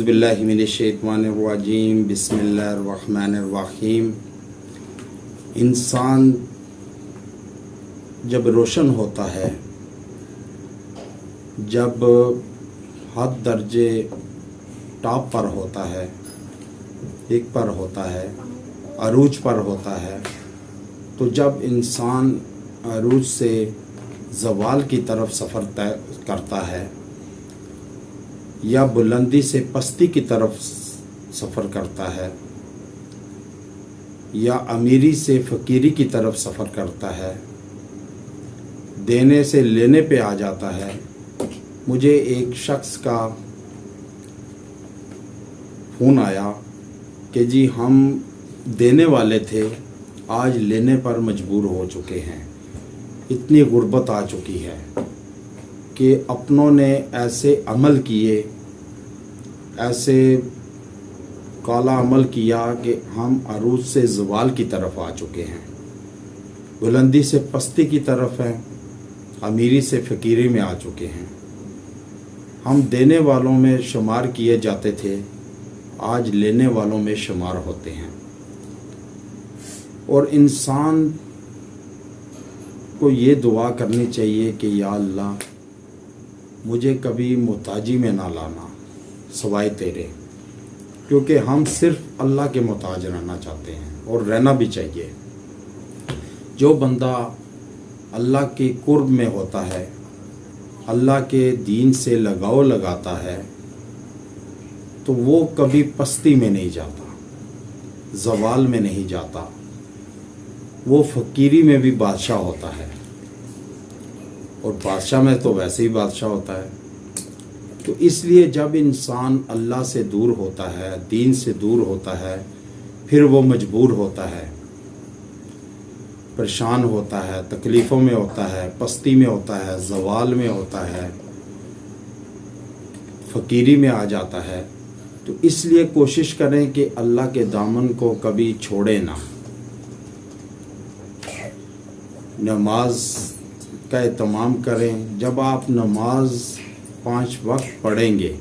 باللہ من الشیطان الرجیم بسم اللہ الرحمن الرحیم۔ انسان جب روشن ہوتا ہے، جب حد درجے ٹاپ پر ہوتا ہے، ایک پر ہوتا ہے، عروج پر ہوتا ہے، تو جب انسان عروج سے زوال کی طرف سفر طے کرتا ہے یا بلندی سے پستی کی طرف سفر کرتا ہے یا امیری سے فقیری کی طرف سفر کرتا ہے، دینے سے لینے پہ آ جاتا ہے۔ مجھے ایک شخص کا فون آیا کہ جی ہم دینے والے تھے، آج لینے پر مجبور ہو چکے ہیں، اتنی غربت آ چکی ہے کہ اپنوں نے ایسے عمل کیے، ایسے کالا عمل کیا کہ ہم عروج سے زوال کی طرف آ چکے ہیں، بلندی سے پستی کی طرف ہیں، امیری سے فقیری میں آ چکے ہیں۔ ہم دینے والوں میں شمار کیے جاتے تھے، آج لینے والوں میں شمار ہوتے ہیں۔ اور انسان کو یہ دعا کرنی چاہیے کہ یا اللہ مجھے کبھی محتاجی میں نہ لانا سوائے تیرے، کیونکہ ہم صرف اللہ کے محتاج رہنا چاہتے ہیں اور رہنا بھی چاہیے۔ جو بندہ اللہ کے قرب میں ہوتا ہے، اللہ کے دین سے لگاؤ لگاتا ہے، تو وہ کبھی پستی میں نہیں جاتا، زوال میں نہیں جاتا، وہ فقیری میں بھی بادشاہ ہوتا ہے، اور بادشاہ میں تو ویسے ہی بادشاہ ہوتا ہے۔ تو اس لیے جب انسان اللہ سے دور ہوتا ہے، دین سے دور ہوتا ہے، پھر وہ مجبور ہوتا ہے، پریشان ہوتا ہے، تکلیفوں میں ہوتا ہے، پستی میں ہوتا ہے، زوال میں ہوتا ہے، فقیری میں آ جاتا ہے۔ تو اس لیے کوشش کریں کہ اللہ کے دامن کو کبھی چھوڑے نہ۔ نماز کا اہتمام کریں۔ جب آپ نماز 5 وقت پڑھیں گے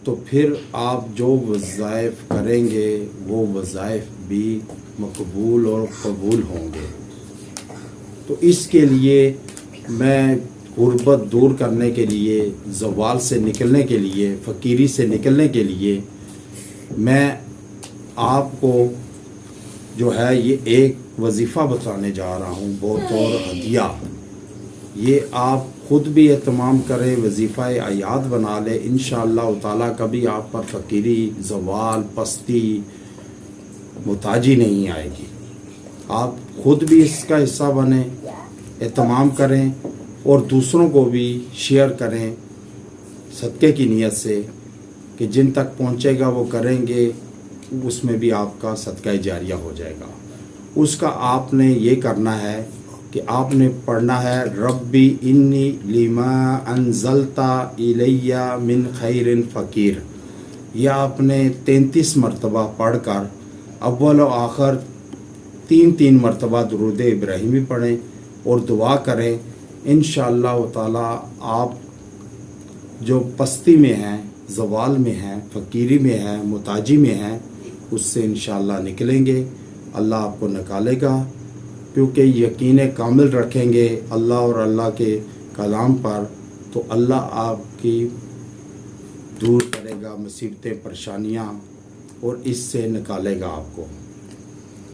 تو پھر آپ جو وظائف کریں گے وہ وظائف بھی مقبول اور قبول ہوں گے۔ تو اس کے لیے میں غربت دور کرنے کے لیے، زوال سے نکلنے کے لیے، فقیری سے نکلنے کے لیے میں آپ کو جو ہے یہ ایک وظیفہ بتانے جا رہا ہوں، بطور ہدیہ۔ یہ آپ خود بھی اہتمام کریں، وظیفہ عیاد بنا لیں، انشاءاللہ تعالیٰ کبھی آپ پر فقیری، زوال، پستی، محتاجی نہیں آئے گی۔ آپ خود بھی اس کا حصہ بنیں، اہتمام کریں اور دوسروں کو بھی شیئر کریں صدقے کی نیت سے کہ جن تک پہنچے گا وہ کریں گے، اس میں بھی آپ کا صدقہ جاریہ ہو جائے گا۔ اس کا آپ نے یہ کرنا ہے کہ آپ نے پڑھنا ہے ربی انی لما انزلت الی من خیر فقیر۔ یہ آپ نے 33 مرتبہ پڑھ کر اول و آخر 3 مرتبہ درود ابراہیمی پڑھیں اور دعا کریں۔ انشاءاللہ تعالی آپ جو پستی میں ہیں، زوال میں ہیں، فقیری میں ہیں، محتاجی میں ہیں، اس سے انشاءاللہ نکلیں گے۔ اللہ آپ کو نکالے گا، کیونکہ یقین کامل رکھیں گے اللہ اور اللہ کے کلام پر، تو اللہ آپ کی دور کرے گا مصیبتیں، پریشانیاں، اور اس سے نکالے گا آپ کو۔